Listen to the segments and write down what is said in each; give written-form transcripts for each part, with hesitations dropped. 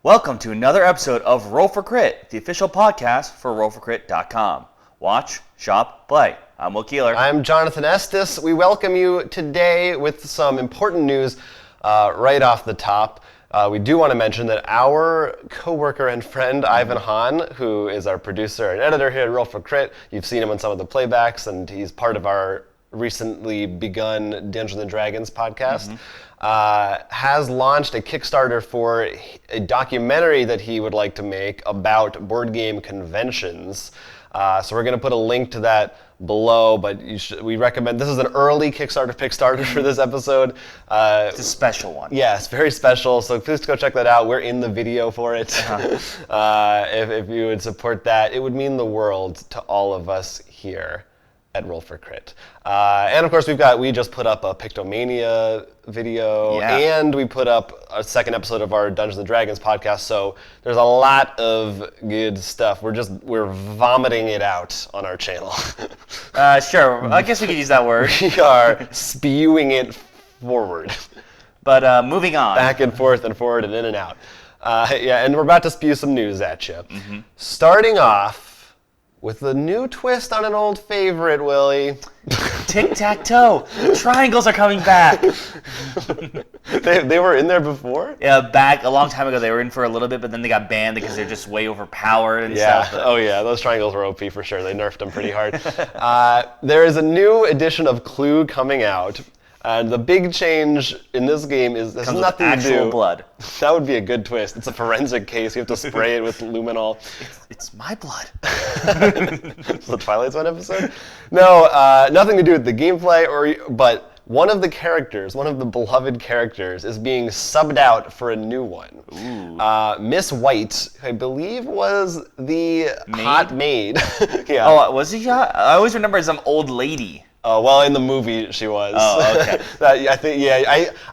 Welcome to another episode of Roll for Crit, the official podcast for rollforcrit.com. Watch, shop, play. I'm Will Keeler. I'm Jonathan Estes. We welcome you today with some important news right off the top. We do want to mention that our co-worker and friend, Ivan Hahn, who is our producer and editor here at Roll for Crit, you've seen him on some of the playbacks, and he's part of our recently begun Dungeons & Dragons podcast, has launched a Kickstarter for a documentary that he would like to make about board game conventions. So we're going to put a link to that below, but we recommend, this is an early Kickstarter Pickstarter for this episode. It's a special one. Yeah, it's very special, so please go check that out. We're in the video for it. If you would support that, it would mean the world to all of us here at Roll for Crit. And of course, we just put up a Pictomania video, and we put up a second episode of our Dungeons & Dragons podcast, so there's a lot of good stuff. We're vomiting it out on our channel. Sure, I guess we could use that word. We are spewing it forward. But moving on. Back and forth and forward and in and out. And we're about to spew some news at you. Starting off with a new twist on an old favorite, Willie. Tic-tac-toe. Triangles are coming back. They were in there before? Yeah, back a long time ago. They were in for a little bit, but then they got banned because they're just way overpowered and stuff. Oh yeah, those triangles were OP for sure. They nerfed them pretty hard. There is a new edition of Clue coming out. And the big change in this game is there's nothing to do. Actual blood. That would be a good twist. It's a forensic case. You have to spray it with luminol. It's my blood. It's the Twilight Zone episode? No, nothing to do with the gameplay, but one of the characters, one of the beloved characters, is being subbed out for a new one. Miss White, I believe, was the hot maid. Yeah. Oh, was he hot? I always remember as some old lady. Oh, well, in the movie she was. Oh, okay.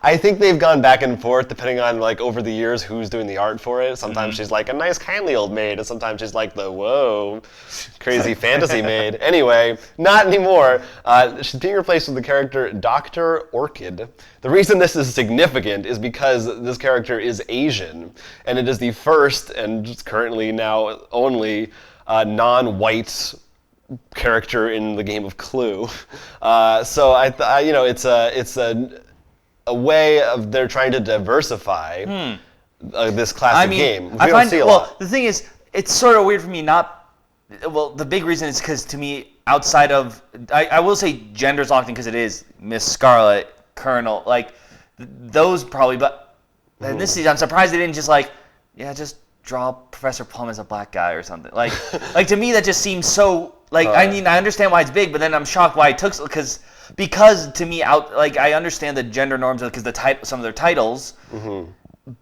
I think they've gone back and forth depending on, like, over the years who's doing the art for it. Sometimes she's like a nice, kindly old maid, and sometimes she's like the, whoa, crazy fantasy maid. Anyway, not anymore. She's being replaced with the character Dr. Orchid. The reason this is significant is because this character is Asian, and it is the first, and just currently now only, non-white character in the game of Clue. So it's a way of they're trying to diversify this classic game. The thing is, it's sort of weird for me the big reason is because to me, outside of, I will say gender's locked in because it is Miss Scarlet, Colonel, like those probably, but in this season, I'm surprised they didn't just draw Professor Plum as a black guy or something. Like to me, that just seems so. I understand why it's big, but then I'm shocked why it took because to me I understand the gender norms because some of their titles,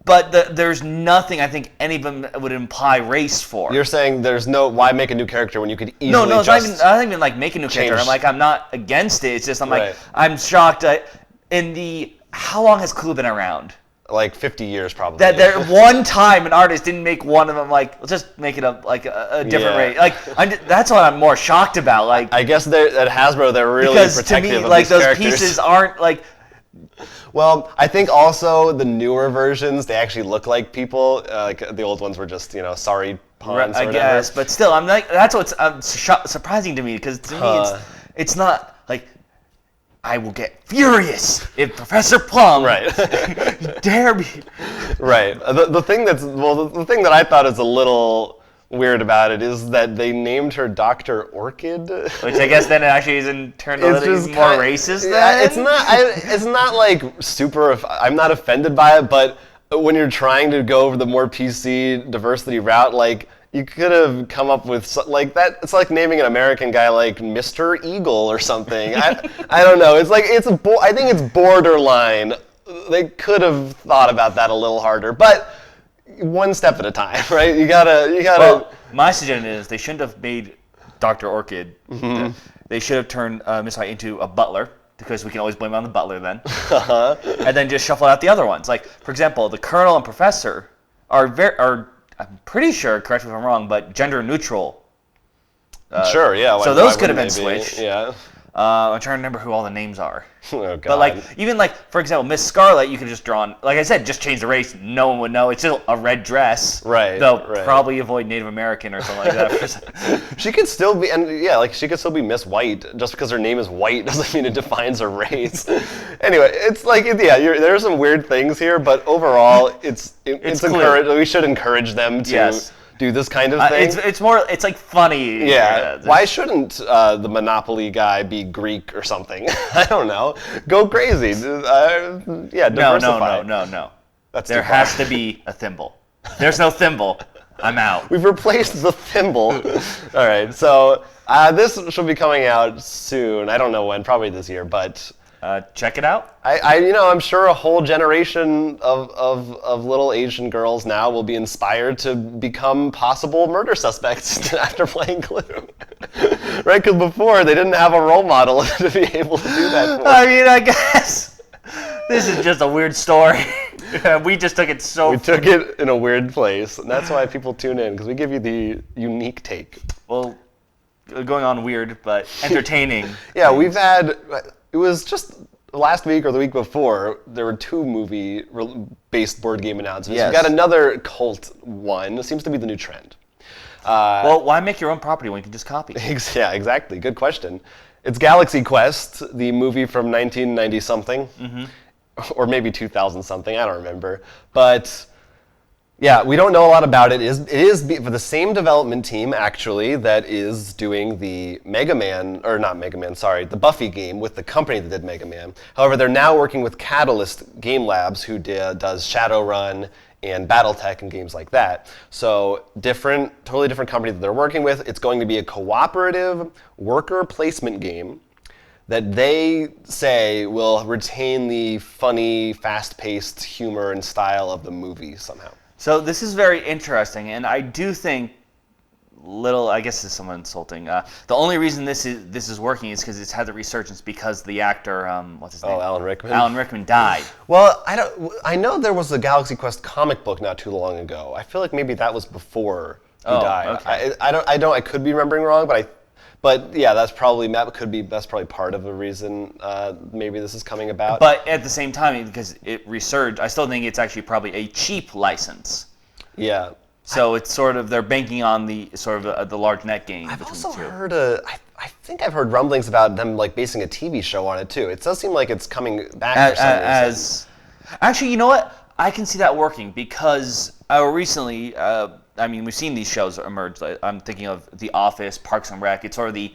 but there's nothing I think any of them would imply race for. You're saying there's why make a new character when you could easily it's not even like make a new character. I'm not against it. It's just I'm shocked. How long has Clue been around? Like 50 years probably. That there one time an artist didn't make one of them let's just make it a different race. That's what I'm more shocked about. I guess at Hasbro they're really protective to me, of these those characters. pieces aren't Well, I think also the newer versions they actually look like people. The old ones were just sorry pawns or whatever. I guess, but still that's what's surprising to me because to me it's not I will get furious if Professor Plum dare me. Right. The thing that I thought is a little weird about it is that they named her Dr. Orchid, which I guess then it actually isn't turned a little more racist. Yeah, it's not like super. I'm not offended by it, but when you're trying to go over the more PC diversity route, you could have come up with that. It's like naming an American guy like Mr. Eagle or something. I don't know. I think it's borderline. They could have thought about that a little harder, but one step at a time, right? You gotta. Well, my suggestion is they shouldn't have made Dr. Orchid. They should have turned Miss White into a butler because we can always blame it on the butler then, and then just shuffle out the other ones. Like for example, the Colonel and Professor are I'm pretty sure, correct me if I'm wrong, but gender neutral. Sure, yeah. So those could have been switched. Yeah. I'm trying to remember who all the names are. Oh, God. But like, even like, for example, Miss Scarlet, you could just draw on, like I said, just change the race. No one would know. It's still a red dress. Right. They'll right. probably avoid Native American or something like that. She could still be, and yeah, like she could still be Miss White. Just because her name is White doesn't mean it defines her race. Anyway, it's like, yeah, there are some weird things here, but overall, it's encouraged. We should encourage them to do this kind of thing. It's like funny. Yeah. Why shouldn't the Monopoly guy be Greek or something? I don't know. Go crazy. Yeah, diversify. No. There has to be a thimble. If there's no thimble, I'm out. We've replaced the thimble. All right. So this should be coming out soon. I don't know when. Probably this year, but. Check it out. I'm sure a whole generation of little Asian girls now will be inspired to become possible murder suspects after playing Clue. Right? Because before, they didn't have a role model to be able to do that for. I mean, I guess this is just a weird story. We just took it We took it in a weird place, and that's why people tune in, because we give you the unique take. Well, going on weird, but entertaining. Yeah, we've had... It was just last week or the week before, there were 2 movie-based board game announcements. Yes. We got another cult one. It seems to be the new trend. Well, why make your own property when you can just copy? Yeah, exactly. Good question. It's Galaxy Quest, the movie from 1990-something. Mm-hmm. Or maybe 2000-something, I don't remember. But... yeah, we don't know a lot about it. It is for the same development team, actually, that is doing the the Buffy game with the company that did Mega Man. However, they're now working with Catalyst Game Labs, who does Shadowrun and Battletech and games like that. So totally different company that they're working with. It's going to be a cooperative worker placement game that they say will retain the funny, fast-paced humor and style of the movie somehow. So this is very interesting, and I do think I guess this is somewhat insulting. The only reason this is working is because it's had the resurgence because the actor, what's his name? Oh, Alan Rickman. Alan Rickman died. Well, I know there was a Galaxy Quest comic book not too long ago. I feel like maybe that was before he died. Okay. I could be remembering wrong, but yeah, that's probably part of the reason maybe this is coming about. But at the same time, because it resurged, I still think it's actually probably a cheap license. Yeah. So it's sort of, they're banking on the sort of the large net gain. I've also heard I think I've heard rumblings about them like basing a TV show on it too. It does seem like it's coming back for some reason. Actually, you know what? I can see that working because recently, we've seen these shows emerge. I'm thinking of The Office, Parks and Rec. It's sort of the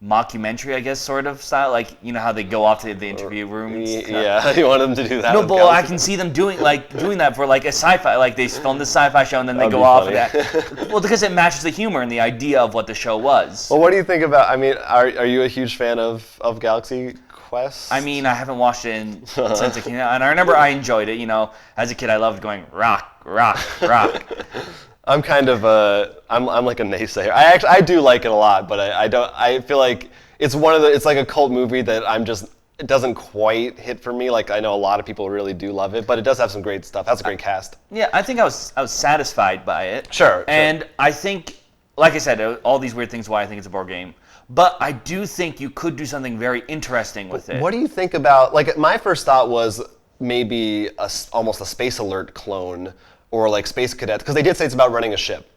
mockumentary, I guess, sort of style. Like, you know how they go off to the interview room? Yeah, you want them to do that? No, but I can see them doing that for like a sci-fi. Like they film the sci-fi show and then they go off of that. Well, because it matches the humor and the idea of what the show was. Well, what do you think about? Are you a huge fan of Galaxy Quest? I haven't watched it since it came out, and I remember I enjoyed it. You know, as a kid, I loved going rock, rock, rock. I'm kind of I'm like a naysayer. I do like it a lot, but I feel like it's like a cult movie that it doesn't quite hit for me. Like I know a lot of people really do love it, but it does have some great stuff. It has a great cast. Yeah, I think I was satisfied by it. Sure. And I think, like I said, all these weird things why I think it's a board game. But I do think you could do something very interesting with it. What do you think about, like, my first thought was maybe almost a Space Alert clone or like Space Cadets, because they did say it's about running a ship.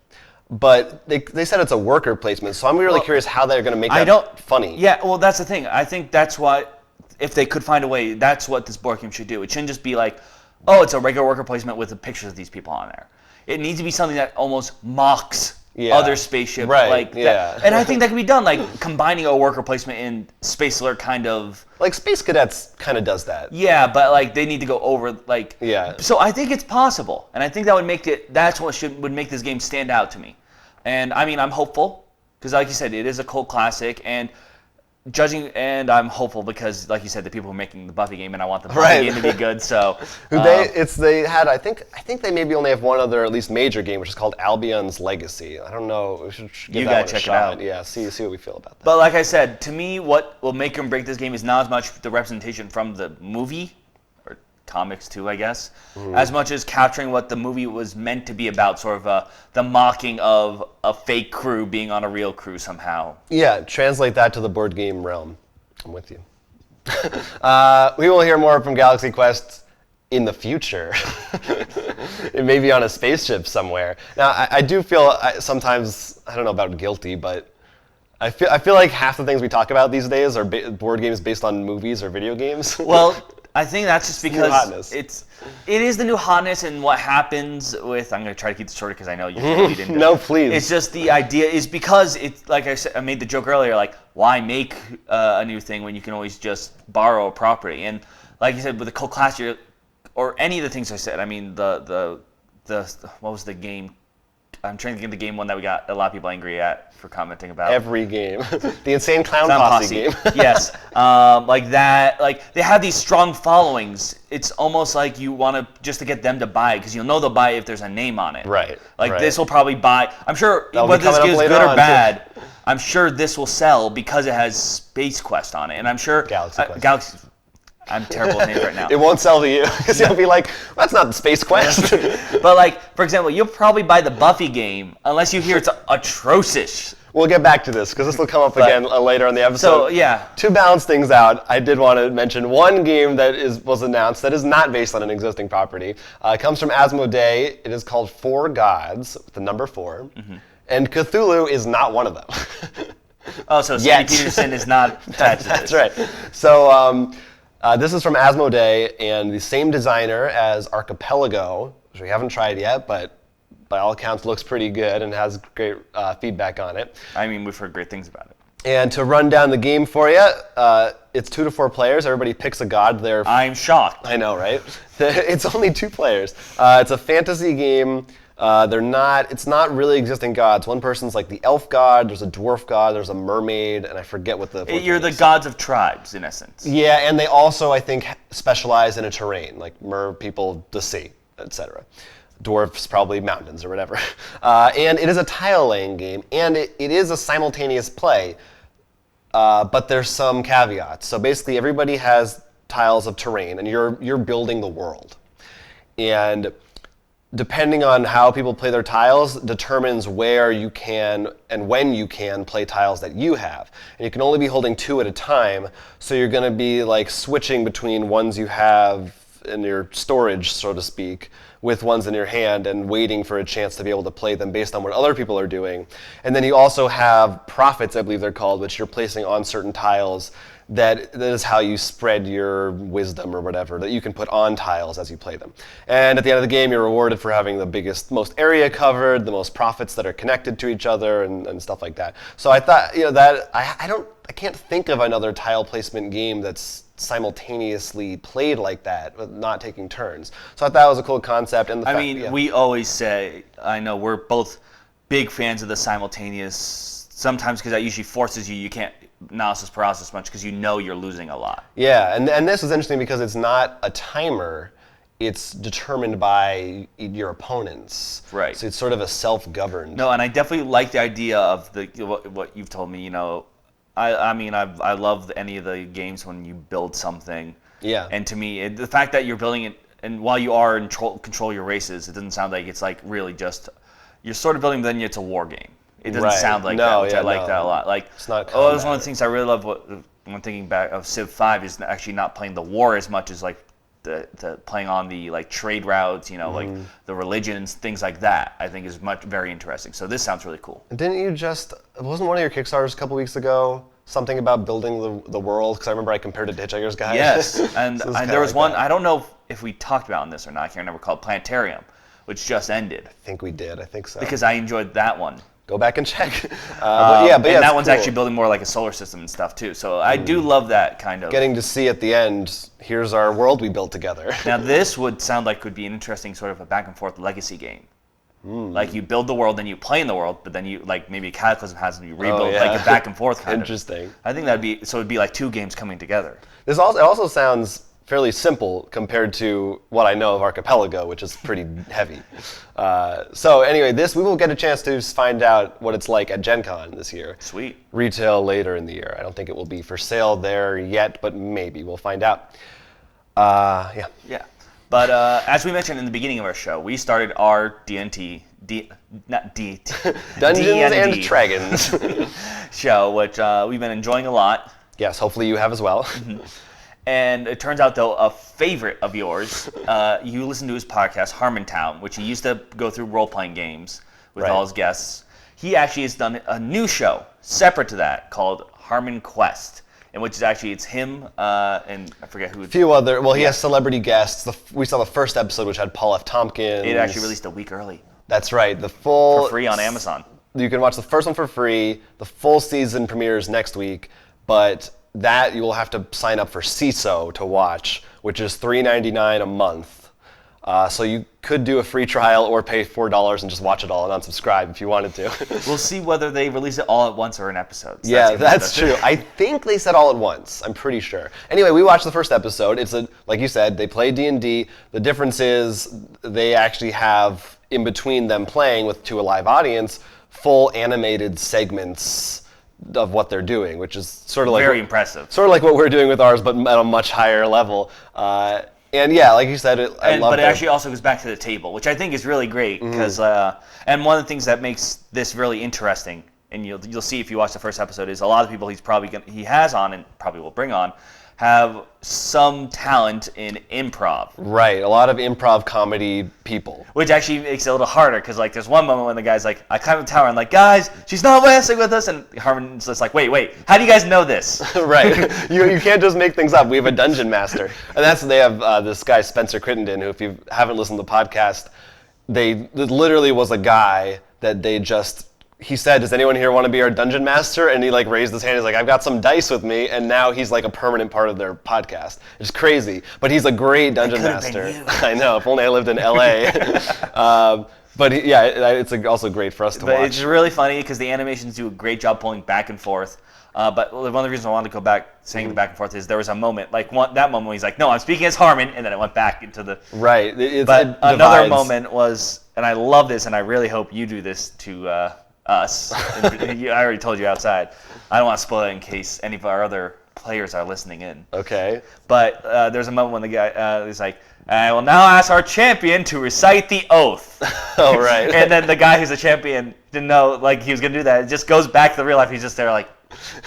But they said it's a worker placement, so I'm really curious how they're going to make that funny. Yeah, well, that's the thing. I think that's what, if they could find a way, that's what this board game should do. It shouldn't just be like, oh, it's a regular worker placement with the pictures of these people on there. It needs to be something that almost mocks other spaceship, right? That. And I think that can be done, like combining a worker placement in Space Alert, kind of. Like Space Cadets kind of does that. Yeah, but like they need to go over like. Yeah. So I think it's possible, and I think that would make it. That's what would make this game stand out to me, and I'm hopeful because, like you said, it is a cult classic, and I'm hopeful because, like you said, the people who are making the Buffy game, and I want the Buffy game to be good. So they had I think they maybe only have one other at least major game, which is called Albion's Legacy. I don't know. We should give that one a shot. Check it out. Yeah, see what we feel about that. But like I said, to me, what will make and break this game is not as much the representation from the movie or comics too, I guess, as much as capturing what the movie was meant to be about, sort of the mocking of a fake crew being on a real crew somehow. Yeah, translate that to the board game realm. I'm with you. We will hear more from Galaxy Quest in the future. It may be on a spaceship somewhere. Now, I do feel sometimes, I don't know about guilty, but I feel like half the things we talk about these days are board games based on movies or video games. Well, I think that's just because it is the new hotness, and what happens with, I'm going to try to keep this shorter because I know you're going to lead into No, please. It's just the idea is because it's, like I said, I made the joke earlier, like, why make a new thing when you can always just borrow a property? And like you said, with the Cult Class, or any of the things I said, I mean, the what was the game? I'm trying to think of the game one that we got a lot of people angry at for commenting about. Every game. The Insane Clown Posse game. Yes. Like that. Like, they have these strong followings. It's almost like you want to, just to get them to buy it, because you'll know they'll buy it if there's a name on it. Right. Like, right. this will probably buy, I'm sure, That'll whether this game is good or bad, too. I'm sure this will sell because it has Space Quest on it. And I'm sure... Galaxy. I'm terrible with names right now. It won't sell to you, because you'll be like, well, that's not the Space Quest. But, like, for example, you'll probably buy the Buffy game unless you hear it's atrocious. We'll get back to this, because this will come up again later in the episode. So, yeah. To balance things out, I did want to mention one game that was announced that is not based on an existing property. It comes from Asmodee. It is called Four Gods, with the number 4. Mm-hmm. And Cthulhu is not one of them. Oh, so Sandy Peterson is not attached to this. That's right. So this is from Asmodee, and the same designer as Archipelago, which we haven't tried yet, but by all accounts looks pretty good and has great feedback on it. I mean, we've heard great things about it. And to run down the game for you, it's 2 to 4 players. Everybody picks a god. I'm shocked. I know, right? It's only 2 players. It's a fantasy game. It's not really existing gods. One person's like the elf god, there's a dwarf god, there's a mermaid, and I forget what the... You're the gods of tribes, in essence. Yeah, and they also, I think, specialize in a terrain, like mer people, the sea, etc. Dwarfs, probably mountains or whatever. And it is a tile-laying game, and it is a simultaneous play, but there's some caveats. So basically, everybody has tiles of terrain, and you're building the world. And depending on how people play their tiles determines where you can and when you can play tiles that you have. And you can only be holding 2 at a time, so you're going to be like switching between ones you have in your storage, so to speak, with ones in your hand and waiting for a chance to be able to play them based on what other people are doing. And then you also have profits, I believe they're called, which you're placing on certain tiles. That is how you spread your wisdom or whatever that you can put on tiles as you play them. And at the end of the game, you're rewarded for having the most area covered, the most profits that are connected to each other, and stuff like that. So I thought, that I can't think of another tile placement game that's simultaneously played like that, with not taking turns. So I thought it was a cool concept. And we always say, I know we're both big fans of the simultaneous. Sometimes because that usually forces you can't analysis paralysis much because you're losing a lot. Yeah, and this is interesting because it's not a timer, it's determined by your opponents. Right. So it's sort of a self-governed. No, and I definitely like the idea of what you've told me. I love any of the games when you build something. Yeah. And to me, the fact that you're building it, and while you are control your races, it doesn't sound like it's like really just you're sort of building, but then it's a war game. It doesn't sound like that, which I like that a lot. Like, it's not that was one of the things I really love when thinking back of Civ 5 is actually not playing the war as much as like the playing on the like trade routes, like the religions, things like that. I think is very interesting. So this sounds really cool. Didn't you wasn't one of your Kickstarters a couple weeks ago something about building the world? Because I remember I compared it to Hitchhiker's Guide. Yes, and So there was like one. that. I don't know if we talked about in this or not. I can't remember. Called Planetarium, which just ended. I think we did. I think so. Because I enjoyed that one. Go back and check. And that one's actually building more like a solar system and stuff too. So I do love that kind of. Getting to see at the end, here's our world we built together. Now this would sound like could be an interesting sort of a back and forth legacy game. Like you build the world, then you play in the world, but then you like maybe a cataclysm has and you rebuild like a back and forth kind Interesting. of. I think it'd be like 2 games coming together. It also sounds fairly simple compared to what I know of Archipelago, which is pretty heavy. So anyway, we will get a chance to find out what it's like at Gen Con this year. Sweet. Retail later in the year. I don't think it will be for sale there yet, but maybe we'll find out. Yeah. But as we mentioned in the beginning of our show, we started our Dungeons and Dragons show, which we've been enjoying a lot. Yes, hopefully you have as well. And it turns out, though, a favorite of yours, you listen to his podcast, Harmontown, which he used to go through role-playing games with all his guests. He actually has done a new show separate to that called Harmon Quest, in which is actually it's him and I forget who. A few other. Well, he has celebrity guests. We saw the first episode, which had Paul F. Tompkins. It actually released a week early. That's right. The full for free on Amazon. You can watch the first one for free. The full season premieres next week, but that you will have to sign up for CISO to watch, which is $3.99 a month. So you could do a free trial or pay $4 and just watch it all and unsubscribe if you wanted to. We'll see whether they release it all at once or in episodes. Yeah, that's true. I think they said all at once. I'm pretty sure. Anyway, we watched the first episode. It's like you said, they play D&D. The difference is they actually have, in between them playing to a live audience, full animated segments of what they're doing, which is sort of like very impressive. Sort of like what we're doing with ours, but at a much higher level. And yeah, like you said, but it actually also goes back to the table, which I think is really great because, and one of the things that makes this really interesting, and you'll see if you watch the first episode, is a lot of people he has on and probably will bring on have some talent in improv. Right, a lot of improv comedy people. Which actually makes it a little harder because like there's one moment when the guy's like, I climb the tower and like, guys, she's not messing with us, and Harmon's just like, wait, how do you guys know this? Right, you can't just make things up. We have a dungeon master, and they have this guy Spencer Crittenden, who if you haven't listened to the podcast, it literally was a guy that he said, does anyone here want to be our dungeon master? And he like raised his hand. He's like, I've got some dice with me. And now he's like a permanent part of their podcast. It's crazy. But he's a great dungeon master. I know, if only I lived in LA. But it's also great for us to watch. It's really funny because the animations do a great job pulling back and forth. But one of the reasons I wanted to go back, saying back and forth, is there was a moment, that moment when he's like, no, I'm speaking as Harmon, and then it went back into the... Right. But another moment was, and I love this, and I really hope you do this to... us. I already told you outside. I don't want to spoil it in case any of our other players are listening in. Okay. But there's a moment when the guy is like, I will now ask our champion to recite the oath. Oh, right. And then the guy who's a champion didn't know like he was going to do that. It just goes back to the real life. He's just there like...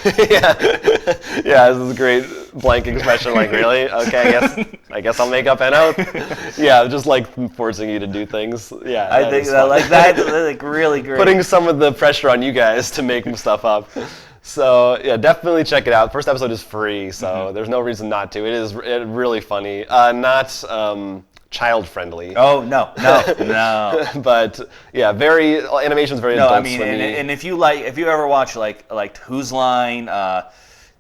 Yeah, this is a great blank expression. Like, really? Okay, I guess I'll make up an oath. Yeah, just like forcing you to do things. Yeah, I think that like really great. Putting some of the pressure on you guys to make stuff up. So yeah, definitely check it out. First episode is free, so there's no reason not to. It is really funny. Not child friendly. Oh no. But yeah, animation's very adult swimmy. And if you ever watch like Whose Line,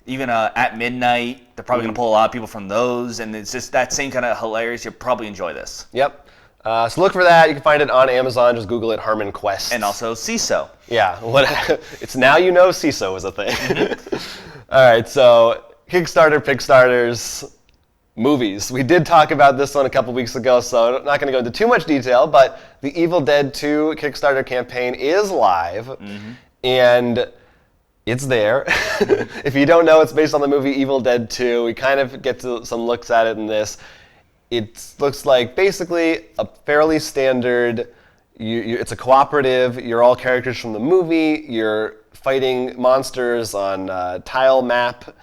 even At Midnight, they're probably gonna pull a lot of people from those, and it's just that same kind of hilarious. You'll probably enjoy this. Yep. So look for that. You can find it on Amazon. Just Google it, Harmon Quest. And also CISO. Yeah. It's now you know CISO is a thing. All right. So Kickstarter Pickstarters. Movies. We did talk about this one a couple weeks ago, so I'm not going to go into too much detail, but the Evil Dead 2 Kickstarter campaign is live, and it's there. If you don't know, it's based on the movie Evil Dead 2. We kind of get to some looks at it in this. It looks like basically a fairly standard, it's a cooperative, you're all characters from the movie, you're fighting monsters on a tile map,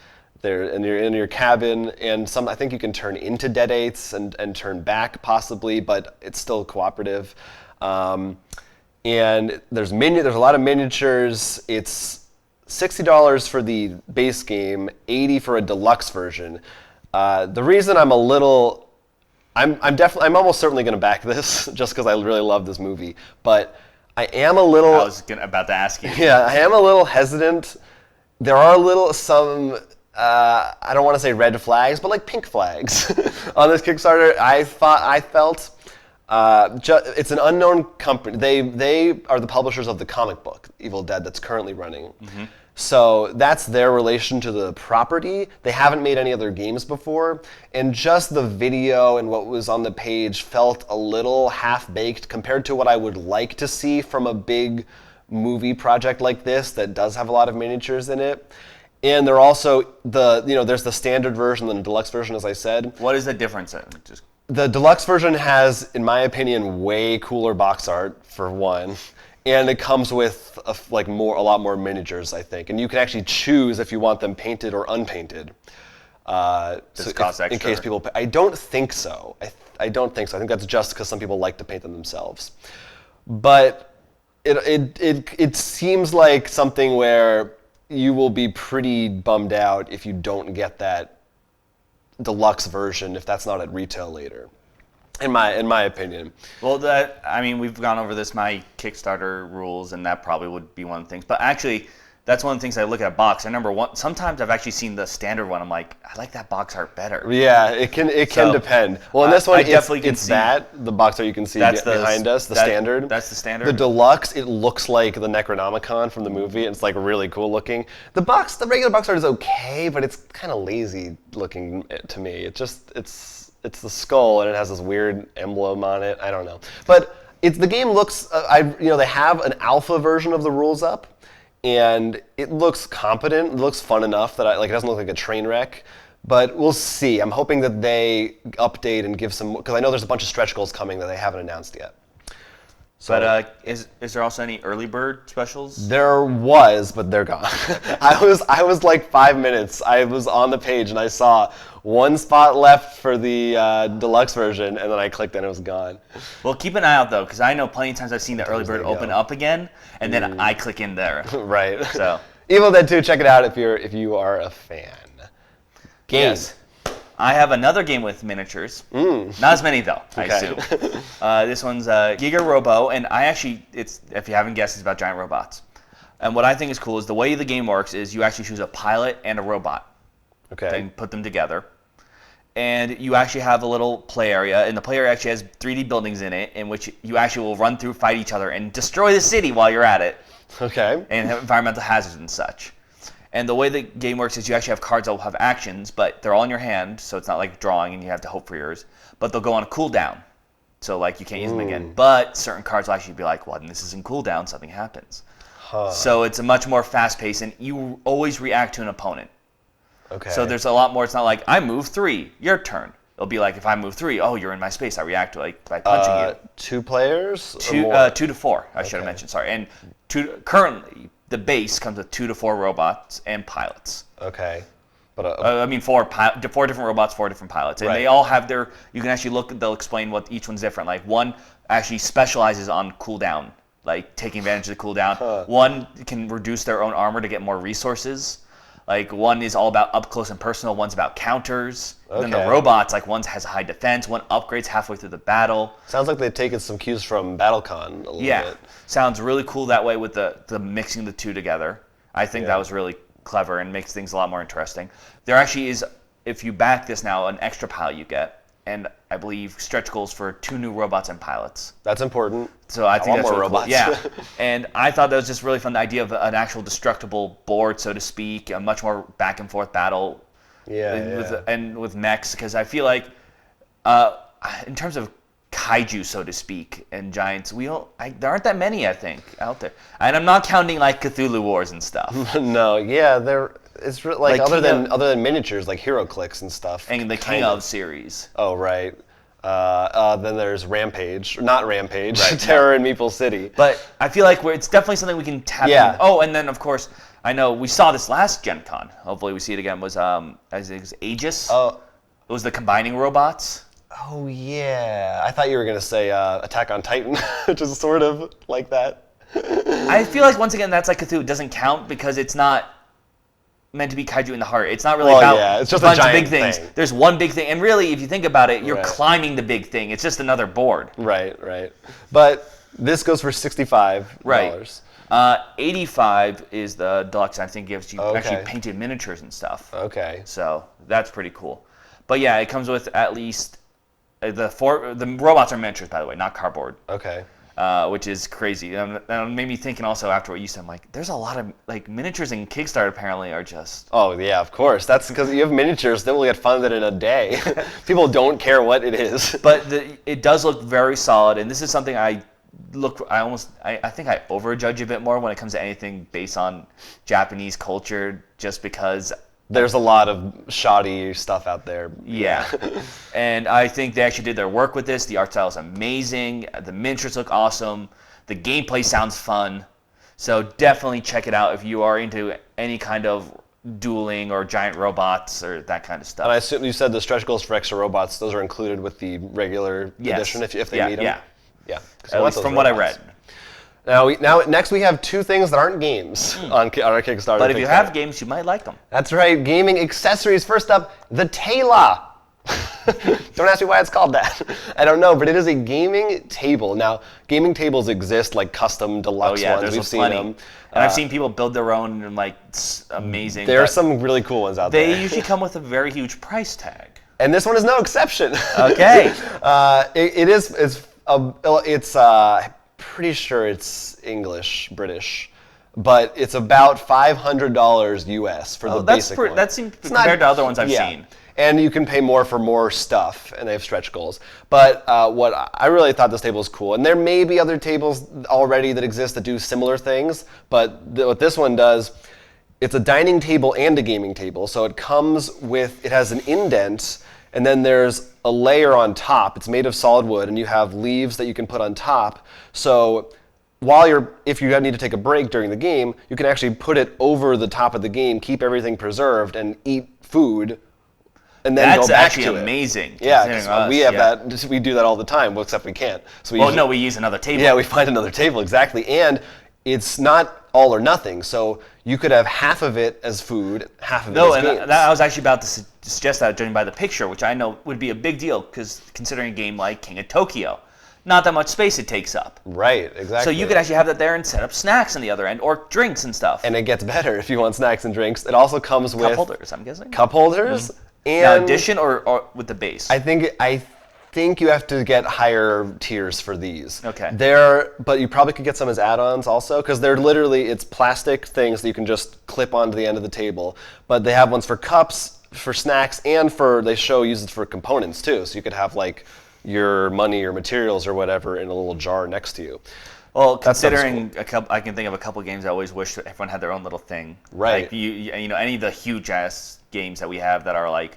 and you're in your cabin, and I think you can turn into Deadates and turn back possibly, but it's still cooperative. And there's a lot of miniatures. It's $60 for the base game, $80 for a deluxe version. The reason I'm almost certainly going to back this just because I really love this movie, but I am a little. I was about to ask you. Yeah, I am a little hesitant. There are some. I don't want to say red flags, but like pink flags on this Kickstarter. I felt it's an unknown company. They are the publishers of the comic book Evil Dead that's currently running. So that's their relation to the property. They haven't made any other games before, and just the video and what was on the page felt a little half-baked compared to what I would like to see from a big movie project like this that does have a lot of miniatures in it. And they're also there's the standard version and the deluxe version, as I said. What is the difference? The deluxe version has, in my opinion, way cooler box art for one, and it comes with a lot more miniatures, I think, and you can actually choose if you want them painted or unpainted. Does it cost extra? In case people pay. I don't think so. I don't think so. I think that's just because some people like to paint them themselves. But it seems like something where you will be pretty bummed out if you don't get that deluxe version if that's not at retail later, in my opinion. Well, we've gone over this, my Kickstarter rules, and that probably would be one of the things. But actually, that's one of the things I look at a box. I remember sometimes I've actually seen the standard one. I'm like, I like that box art better. Yeah, it can depend. Well, in this one, it's the box art you can see behind us, the standard. That's the standard. The deluxe, it looks like the Necronomicon from the movie. It's like really cool looking. The regular box art is okay, but it's kind of lazy looking to me. It's the skull and it has this weird emblem on it. I don't know, but the game looks. They have an alpha version of the rules up. And it looks competent. It looks fun enough that it doesn't look like a train wreck. But we'll see. I'm hoping that they update and give some, because I know there's a bunch of stretch goals coming that they haven't announced yet. So, but is there also any early bird specials? There was, but they're gone. I was like 5 minutes. I was on the page and I saw one spot left for the deluxe version, and then I clicked and it was gone. Well, keep an eye out though, because I know plenty of times I've seen the early bird open up again, and then I click in there. Right. So Evil Dead 2, check it out if you are a fan. Games. Yes. I have another game with miniatures. Not as many though, I assume. This one's Giga Robo, and if you haven't guessed, it's about giant robots. And what I think is cool is the way the game works is you actually choose a pilot and a robot. Okay. Then put them together. And you actually have a little play area, and the play area actually has 3D buildings in it, in which you actually will run through, fight each other, and destroy the city while you're at it. Okay. And have environmental hazards and such. And the way the game works is you actually have cards that will have actions, but they're all in your hand, so it's not like drawing and you have to hope for yours. But they'll go on a cooldown, so you can't use them again. But certain cards will actually be like, well, this is in cooldown, something happens. So it's a much more fast-paced, and you always react to an opponent. Okay. So there's a lot more. It's not like I move 3, your turn. It'll be like if I move 3, oh, you're in my space. I react to by punching you. 2 players. 2 to 4. I should have mentioned. Sorry. And currently the base comes with 2 to 4 robots and pilots. Okay. But 4 different robots, 4 different pilots, and they all have their. You can actually look. They'll explain what each one's different. Like one actually specializes on cooldown, like taking advantage of the cooldown. One can reduce their own armor to get more resources. Like one is all about up close and personal, one's about counters. Okay. And then the robots, one has high defense, one upgrades halfway through the battle. Sounds like they've taken some cues from BattleCon a little bit. Sounds really cool that way with the mixing the two together. I think that was really clever and makes things a lot more interesting. There actually is, if you back this now, an extra pilot you get. And I believe stretch goals for 2 new robots and pilots. That's important. So I think that's more really robots. Cool. Yeah, and I thought that was just really fun. The idea of an actual destructible board, so to speak, a much more back and forth battle. With mechs, because I feel like, in terms of kaiju, so to speak, and giants, there aren't that many, I think, out there. And I'm not counting Cthulhu Wars and stuff. No, it's other than miniatures like HeroClix and stuff. And the King of series. Oh right. Then there's Rampage, not Rampage, right, Terror in Meeple City. But I feel like it's definitely something we can tap in. Oh, and then of course I know we saw this last Gen Con. Hopefully we see it again. Was Aegis? Oh, it was the combining robots. Oh yeah, I thought you were gonna say Attack on Titan, which is sort of like that. I feel like once again that's like Cthulhu. It doesn't count because it's not meant to be kaiju in the heart. It's not really about it's just a bunch of big things. Thing. There's one big thing, and really, if you think about it, you're climbing the big thing. It's just another board. Right. But this goes for $65. Right. 85 is the deluxe. I think gives you actually painted miniatures and stuff. Okay. So that's pretty cool. But yeah, it comes with at least the robots are miniatures, by the way, not cardboard. Okay. Which is crazy. And it made me thinking also after what you said, I'm like, there's a lot of miniatures in Kickstarter apparently are just. Oh yeah, of course. That's because you have miniatures. Then we'll get funded in a day. People don't care what it is. But it does look very solid, and this is something I think I overjudge a bit more when it comes to anything based on Japanese culture, just because there's a lot of shoddy stuff out there. Yeah. And I think they actually did their work with this. The art style is amazing. The miniatures look awesome. The gameplay sounds fun. So definitely check it out if you are into any kind of dueling or giant robots or that kind of stuff. And I assume you said the stretch goals for extra robots, those are included with the regular edition if they need them? Yeah. At least from what I read. Now, next we have two things that aren't games on our Kickstarter. But if you have games, you might like them. That's right, gaming accessories. First up, the Tayla. Don't ask me why it's called that. I don't know, but it is a gaming table. Now, gaming tables exist, like custom deluxe ones. We've seen them. And I've seen people build their own, and like, it's amazing. There are some really cool ones out there. They usually come with a very huge price tag. And this one is no exception. Okay. It's pretty sure it's English, British, but it's about $500 US for the basic one. That seems compared to other ones I've seen. And you can pay more for more stuff, and they have stretch goals. But what I really thought this table was cool, and there may be other tables already that exist that do similar things, but what this one does, it's a dining table and a gaming table. So it has an indent, and then there's a layer on top. It's made of solid wood, and you have leaves that you can put on top. So if you need to take a break during the game, you can actually put it over the top of the game, keep everything preserved, and eat food, and then go back to it. That's actually amazing. Yeah, because we have that. We do that all the time, well, except we can't. So we use another table. Yeah, we find another table, exactly. And it's not all or nothing. So you could have half of it as food, half of it as games. I was actually about to suggest that, judging by the picture, which I know would be a big deal, because considering a game like King of Tokyo, not that much space it takes up. Right, exactly. So you could actually have that there and set up snacks on the other end, or drinks and stuff. And it gets better if you want snacks and drinks. It also comes with cup holders, I'm guessing. Cup holders. Mm-hmm. And now, addition or with the base? I think you have to get higher tiers for these. Okay. But you probably could get some as add-ons also, because it's plastic things that you can just clip onto the end of the table. But they have ones for cups, for snacks, and use it for components too. So you could have like your money or materials or whatever in a little jar next to you. Well, considering I can think of a couple games I always wish that everyone had their own little thing. Right. Like any of the huge ass games that we have that are like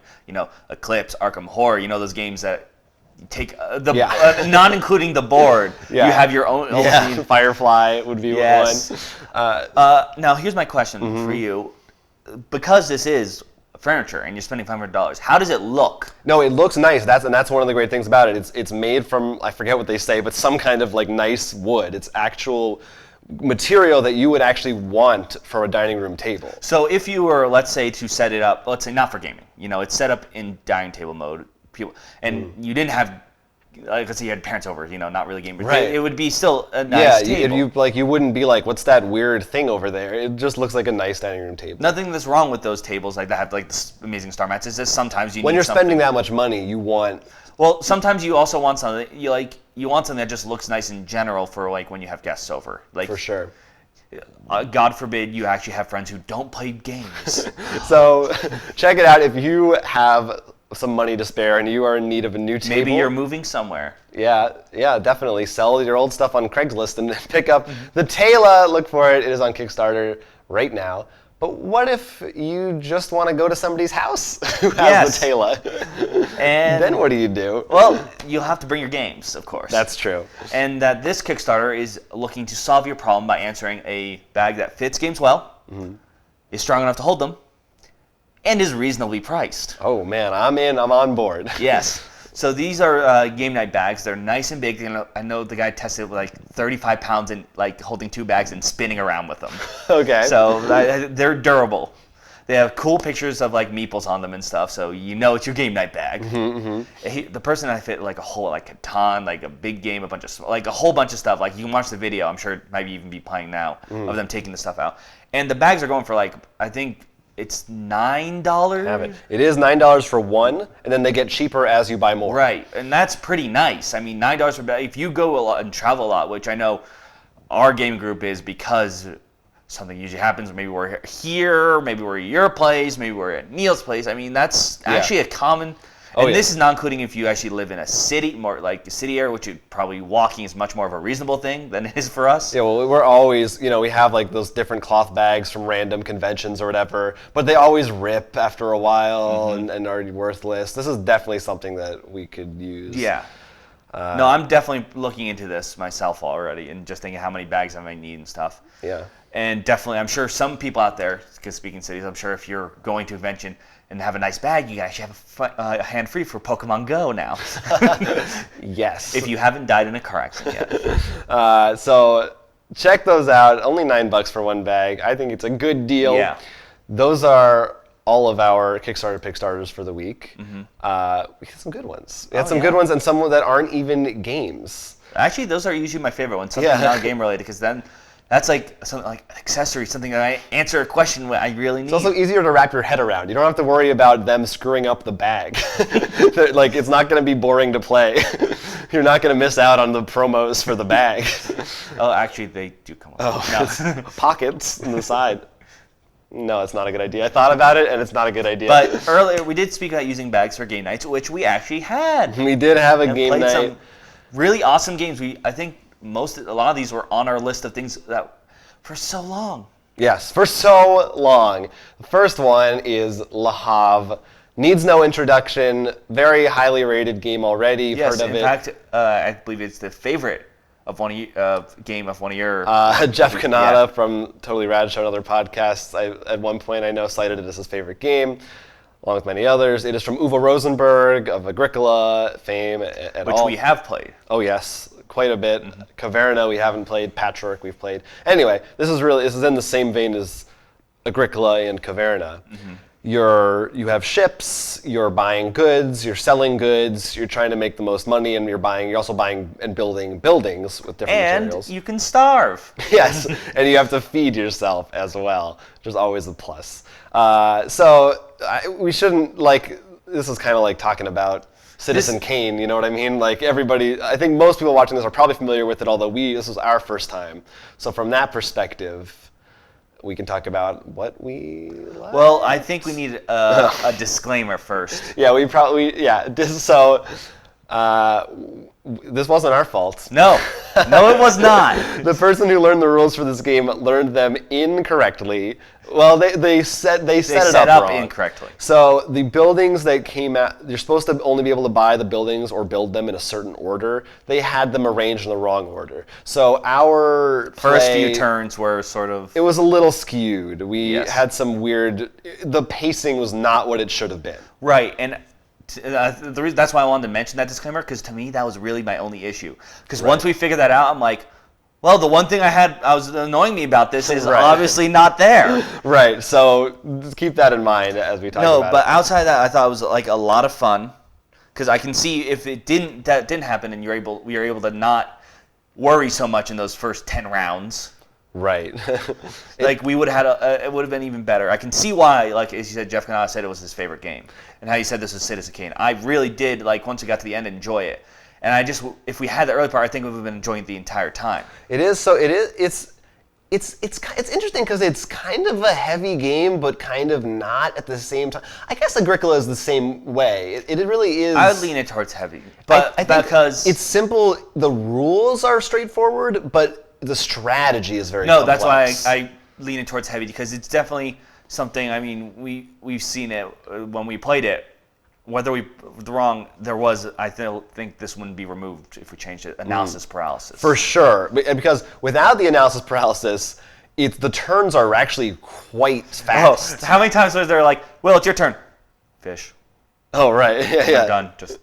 Eclipse, Arkham Horror. Those games that you take not including the board. Yeah. You have your own. Yeah. Firefly would be one. Now here's my question for you, because this is furniture and you're spending $500. How does it look? No, it looks nice. That's one of the great things about it. It's made from, I forget what they say, but some kind of like nice wood. It's actual material that you would actually want for a dining room table. So if you were, let's say, to set it up, let's say not for gaming, it's set up in dining table mode, and you didn't have, like, let's say you had parents over, not really gaming, but it would be still a nice table. You wouldn't be like, what's that weird thing over there? It just looks like a nice dining room table. Nothing that's wrong with those tables like that have like this amazing star mats. It's just sometimes you when need you're something. Spending that much money, you want. Well, sometimes you also want something you want something that just looks nice in general for like when you have guests over. Like for sure. God forbid you actually have friends who don't play games. So check it out if you have some money to spare and you are in need of a new table. Maybe you're moving somewhere. Yeah, definitely. Sell your old stuff on Craigslist and pick up the Tayla. Look for it. It is on Kickstarter right now. But what if you just want to go to somebody's house who has the Tayla? And then what do you do? Well, you'll have to bring your games, of course. That's true. And that this Kickstarter is looking to solve your problem by answering a bag that fits games well, is strong enough to hold them, and is reasonably priced. Oh man, I'm in. I'm on board. Yes. So these are game night bags. They're nice and big. I know the guy tested with like 35 pounds and like holding 2 bags and spinning around with them. Okay. So they're durable. They have cool pictures of like meeples on them and stuff, so it's your game night bag. The person I fit like a whole like Catan, like a big game, a whole bunch of stuff. Like you can watch the video. I'm sure it might even be playing now of them taking the stuff out. And the bags are going for like I think. It's $9. Have it. It is $9 for one, and then they get cheaper as you buy more. Right, and that's pretty nice. I mean, $9 for if you go a lot and travel a lot, which I know our game group is because something usually happens. Maybe we're here, maybe we're at your place, maybe we're at Neil's place. I mean, that's actually a common. And yeah. this is not including if you actually live in a city, more like a city area, which probably walking is much more of a reasonable thing than it is for us. Yeah, well, we're always, we have like those different cloth bags from random conventions or whatever, but they always rip after a while and are worthless. This is definitely something that we could use. Yeah. No, I'm definitely looking into this myself already and just thinking how many bags I might need and stuff. Yeah. And definitely, I'm sure some people out there, because speaking cities, I'm sure if you're going to a convention and have a nice bag, you actually have a hand free for Pokemon Go now. Yes. If you haven't died in a car accident yet. So check those out. Only $9 for one bag. I think it's a good deal. Yeah. Those are all of our Kickstarter Pickstarters for the week. We had some good ones. We had some good ones and some that aren't even games. Actually, those are usually my favorite ones. Something not game related, because then that's like something like an accessory, something that I answer a question what I really need. It's also easier to wrap your head around. You don't have to worry about them screwing up the bag. Like, it's not going to be boring to play. You're not going to miss out on the promos for the bag. Oh, actually, they do come with no. Pockets on the side. No, it's not a good idea. I thought about it, and it's not a good idea. But earlier, we did speak about using bags for game nights, which we actually had. We did have a game played night. some really awesome games. I think a lot of these were on our list of things that for so long. Yes, for so long. The first one is Le Havre. Needs no introduction. Very highly rated game already. You've Yes, heard of in fact, I believe it's the favorite of game of one of your. Jeff Kanata from Totally Rad Show and other podcasts, at one point I know cited it as his favorite game, along with many others. It is from Uwe Rosenberg of Agricola fame which we have played. Oh yes, quite a bit. Caverna we haven't played. Patchwork we've played. Anyway, this is in the same vein as Agricola and Caverna. You have ships, you're buying goods, you're selling goods, you're trying to make the most money, and you're also buying and building buildings with different materials. And you can starve. Yes, and you have to feed yourself as well, which is always a plus. We shouldn't, this is kind of like talking about Citizen Kane, you know what I mean? Like everybody, I think most people watching this are probably familiar with it, although this was our first time. So from that perspective, we can talk about what we like. Well, I think we need a disclaimer first. Yeah, this wasn't our fault. No, it was not. The person who learned the rules for this game learned them incorrectly. Well, they set it up wrong. Incorrectly. So the buildings that came out, you're supposed to only be able to buy the buildings or build them in a certain order. They had them arranged in the wrong order. So our first few turns were sort of. It was a little skewed. We had some weird. The pacing was not what it should have been. Right, and. The reason, that's why I wanted to mention that disclaimer, because to me that was really my only issue. Because once we figured that out, I'm like, well, the one thing I was annoying me about this is obviously not there. Right. So just keep that in mind as we talk about it. No, but outside of that, I thought it was like a lot of fun, because I can see if that didn't happen, and we were able to not worry so much in those first 10 rounds. Right. Like we would have had it would have been even better. I can see why, like as you said, Jeff Kanata said it was his favorite game, and how you said this was Citizen Kane. I really did, like once we got to the end, enjoy it. And if we had the early part, I think we would have been enjoying it the entire time. It is. So it is. It's interesting because it's kind of a heavy game, but kind of not at the same time. I guess Agricola is the same way. It really is. I would lean it towards heavy, but I think because it's simple. The rules are straightforward, but the strategy is very complex. That's why I lean it towards heavy, because it's definitely something. I mean, we've seen it when we played it. Whether we were wrong, there was. I think this wouldn't be removed if we changed it. Analysis paralysis. For sure, because without the analysis paralysis, the turns are actually quite fast. Oh, how many times was there like, well, it's your turn, fish. Oh right, yeah. I'm done. Just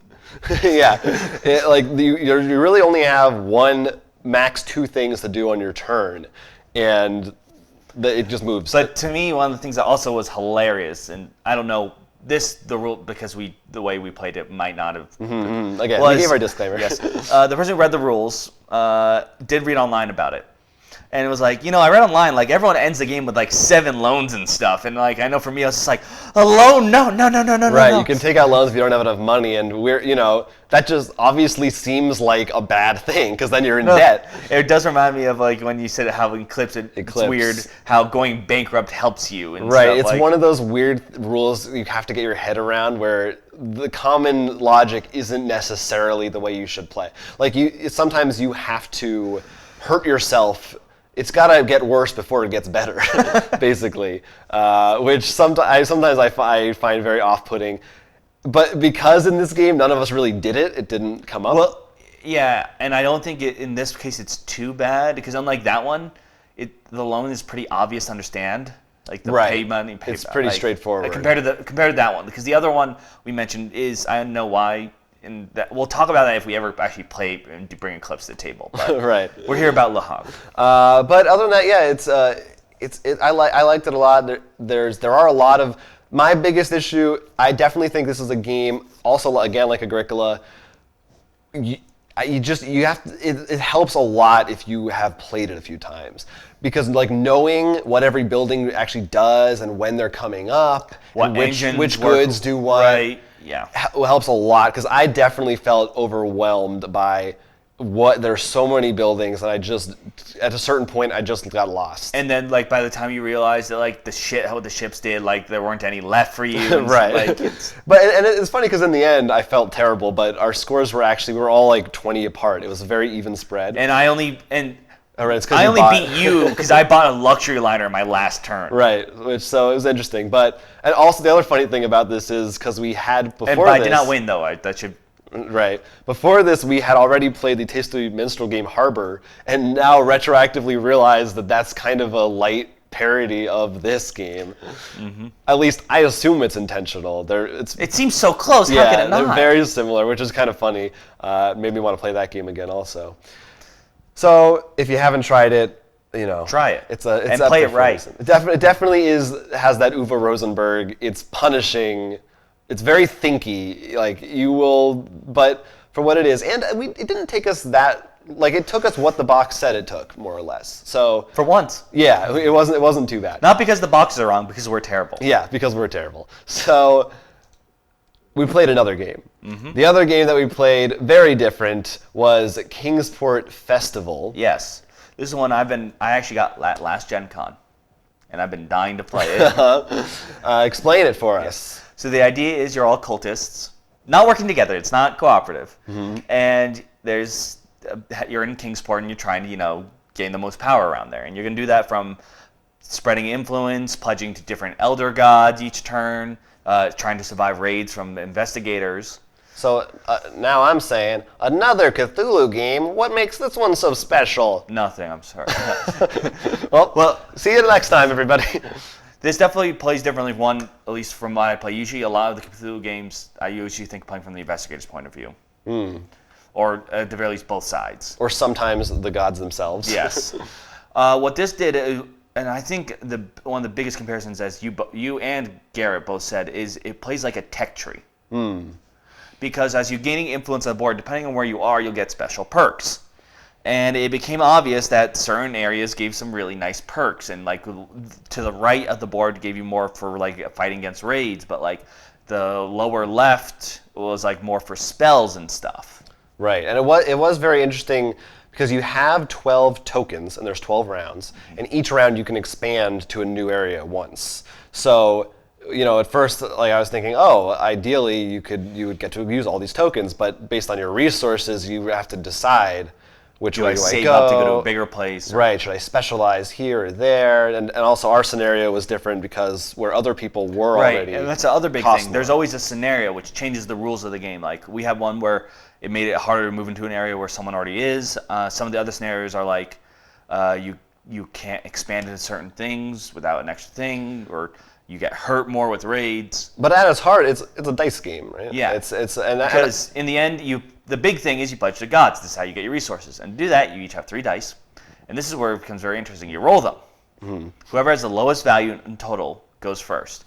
yeah, you really only have max two things to do on your turn, and it just moves. But to me, one of the things that also was hilarious, and I don't know. The rule, because the way we played it might not have. Again, we gave our disclaimer. Yes, the person who read the rules did read online about it, and it was like, I read online, like everyone ends the game with like 7 loans and stuff, and like I know for me, I was just like, a loan? No. Right, you can take out loans if you don't have enough money, and that just obviously seems like a bad thing, because then you're in debt. It does remind me of like when you said how it's weird how going bankrupt helps you. And right, stuff. it's one of those weird rules you have to get your head around, where the common logic isn't necessarily the way you should play. Like sometimes you have to hurt yourself. It's got to get worse before it gets better, basically, which sometimes I find very off-putting. But because in this game none of us really did it, it didn't come up. Well, yeah, and I don't think in this case it's too bad, because unlike that one, the loan is pretty obvious to understand. Like the pay money, it's pretty straightforward. Like compared to that one, because the other one we mentioned is, I don't know why. And that, we'll talk about that if we ever actually play and bring a clips to the table. But right. We're here about Le Havre. But other than that, yeah, I liked it a lot. There are a lot of my biggest issue. I definitely think this is a game. Also, again, like Agricola, you have to, it helps a lot if you have played it a few times, because like knowing what every building actually does and when they're coming up, what and which goods do what. Right. Yeah, helps a lot, because I definitely felt overwhelmed by there's so many buildings, and I just at a certain point I just got lost. And then like by the time you realize that like how the ships did, like there weren't any left for you. Right. Like, but it's funny because in the end I felt terrible, but our scores were all like 20 apart. It was a very even spread. And I only beat you because I bought a luxury liner in my last turn. Right, so it was interesting. And also the other funny thing about this is because we had before this. And I did not win though. That should. Right. Before this, we had already played the Tasty Minstrel game Havre, and now retroactively realized that that's kind of a light parody of this game. Mm-hmm. At least I assume it's intentional. It seems so close. Yeah, how can it not? They're very similar, which is kind of funny. Made me want to play that game again also. So if you haven't tried it, try it. It's and play it right. It definitely has that Uwe Rosenberg. It's punishing. It's very thinky. Like you will, but for what it is, and it didn't take us that. Like it took us what the box said it took, more or less. So for once. Yeah, it wasn't too bad. Not because the boxes are wrong, because we're terrible. Yeah, because we're terrible. So we played another game. Mm-hmm. The other game that we played, very different, was Kingsport Festival. Yes. This is one I actually got last Gen Con, and I've been dying to play it. Explain it for us. Yes. So the idea is you're all cultists, not working together. It's not cooperative. Mm-hmm. And you're in Kingsport, and you're trying to, gain the most power around there. And you're going to do that from spreading influence, pledging to different elder gods each turn, trying to survive raids from investigators. So now I'm saying, another Cthulhu game. What makes this one so special? Nothing, I'm sorry. well, see you next time, everybody. This definitely plays differently. One, at least from what I play. Usually, a lot of the Cthulhu games, I usually think playing from the investigator's point of view. Mm. Or at the very least, both sides. Or sometimes the gods themselves. Yes. What this did, and I think one of the biggest comparisons, as you and Garrett both said, is it plays like a tech tree. Mm. Because as you're gaining influence on the board, depending on where you are, you'll get special perks. And it became obvious that certain areas gave some really nice perks, and like to the right of the board gave you more for like fighting against raids, but like the lower left was like more for spells and stuff. Right, and it was very interesting because you have 12 tokens and there's 12 rounds, and each round you can expand to a new area once. So at first, like I was thinking, ideally you would get to use all these tokens, but based on your resources, you have to decide which way do I save go. Up to go to a bigger place? Right. Should I specialize here or there? And also our scenario was different because where other people were already. Right, and that's the other big thing. There's always a scenario which changes the rules of the game. Like we have one where it made it harder to move into an area where someone already is. Some of the other scenarios are like you can't expand into certain things without an extra thing, or you get hurt more with raids. But at its heart, it's a dice game, right? Yeah. Because in the end, the big thing is you pledge to gods. This is how you get your resources. And to do that, you each have 3 dice. And this is where it becomes very interesting. You roll them. Mm-hmm. Whoever has the lowest value in total goes first.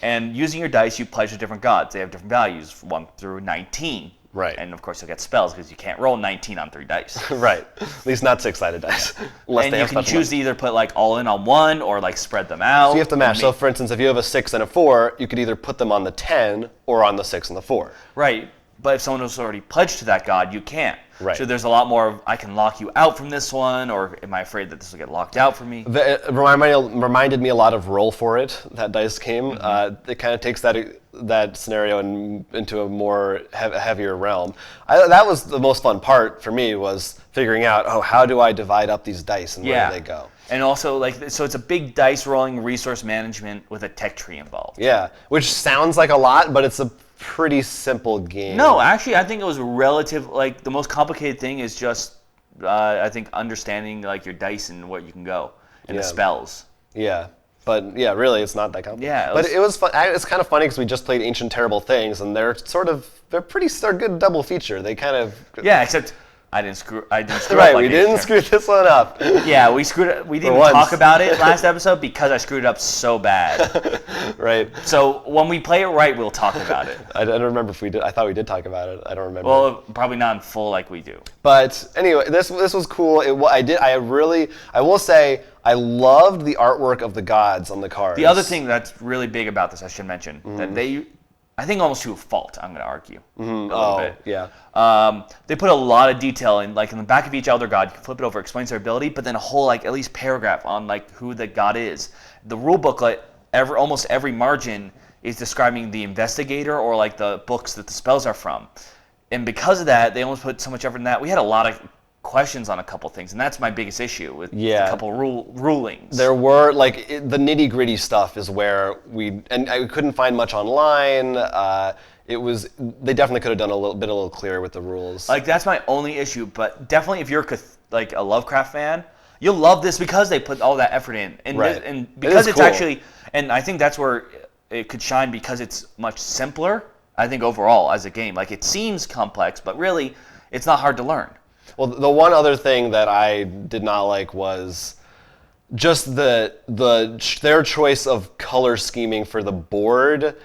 And using your dice, you pledge to different gods. They have different values, 1 through 19. Right. And of course, you'll get spells because you can't roll 19 on 3 dice. Right. At least not 6-sided dice. And you can choose to either put like all in on 1 or like spread them out. So you have to match. So for instance, if you have a 6 and a 4, you could either put them on the 10 or on the 6 and the 4. Right. But if someone was already pledged to that god, you can't. Right. So there's a lot more of, I can lock you out from this one, or am I afraid that this will get locked out for me? It reminded me a lot of Roll For It, that dice game. It kind of takes that scenario into a more heavier realm. That was the most fun part for me, was figuring out, how do I divide up these dice and where do they go? And also, so it's a big dice rolling resource management with a tech tree involved. Yeah, which sounds like a lot, but it's a pretty simple game. No, actually, I think it was the most complicated thing is just, I think, understanding, your dice and where you can go, and the spells. Yeah. But yeah, really, it's not that complicated. Yeah, but it was fun. It's kind of funny because we just played Ancient Terrible Things, and they're a good double feature. They kind of except I didn't screw right, up. We didn't screw this one up. Yeah, we screwed it. We didn't even talk about it last episode because I screwed it up so bad. Right. So when we play it right, we'll talk about it. I don't remember if we did. I thought we did talk about it. I don't remember. Well, probably not in full like we do. But anyway, this was cool. I will say I loved the artwork of the gods on the cards. The other thing that's really big about this, I should mention, that I think almost to a fault, I'm going to argue a little bit. Yeah. They put a lot of detail in the back of each Elder God. You can flip it over, explains their ability, but then a whole at least paragraph on who the god is. The rule booklet, almost every margin is describing the investigator or the books that the spells are from. And because of that, they almost put so much effort in that. We had a lot of questions on a couple things, and that's my biggest issue with a couple rulings. There were the nitty-gritty stuff is where I couldn't find much online. They definitely could have done a little clearer with the rules. That's my only issue, but definitely if you're a Lovecraft fan, you'll love this because they put all that effort in, and right. And because it's cool. actually, and I think that's where it could shine because it's much simpler. I think overall as a game, it seems complex, but really it's not hard to learn. Well, the one other thing that I did not like was just their choice of color scheming for the board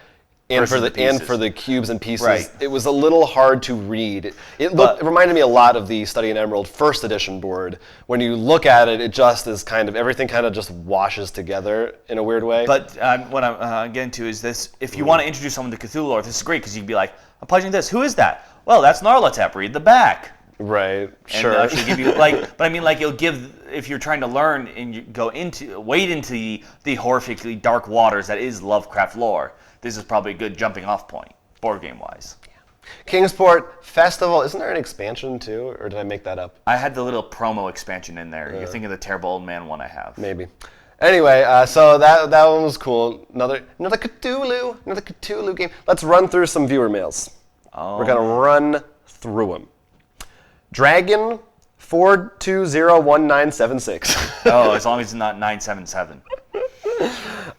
and for the cubes and pieces. Right. It was a little hard to read. It reminded me a lot of the Study in Emerald first edition board. When you look at it, it just is everything kind of just washes together in a weird way. But what I'm getting to is this: if you want to introduce someone to Cthulhu lore, this is great because you can be like, "I'm pledging this. Who is that? Well, that's Narlatep. Read the back." Right. And sure. actually give you but I mean it'll give if you're trying to learn and you wade into the horrifically dark waters that is Lovecraft lore. This is probably a good jumping off point, board game wise. Yeah. Kingsport Festival, isn't there an expansion too, or did I make that up? I had the little promo expansion in there. You're thinking of the Terrible Old Man one I have. Maybe. Anyway, so that one was cool. Another Cthulhu game. Let's run through some viewer mails. Oh. We're gonna run through them. Dragon 4201976. Oh, as long as it's not 977.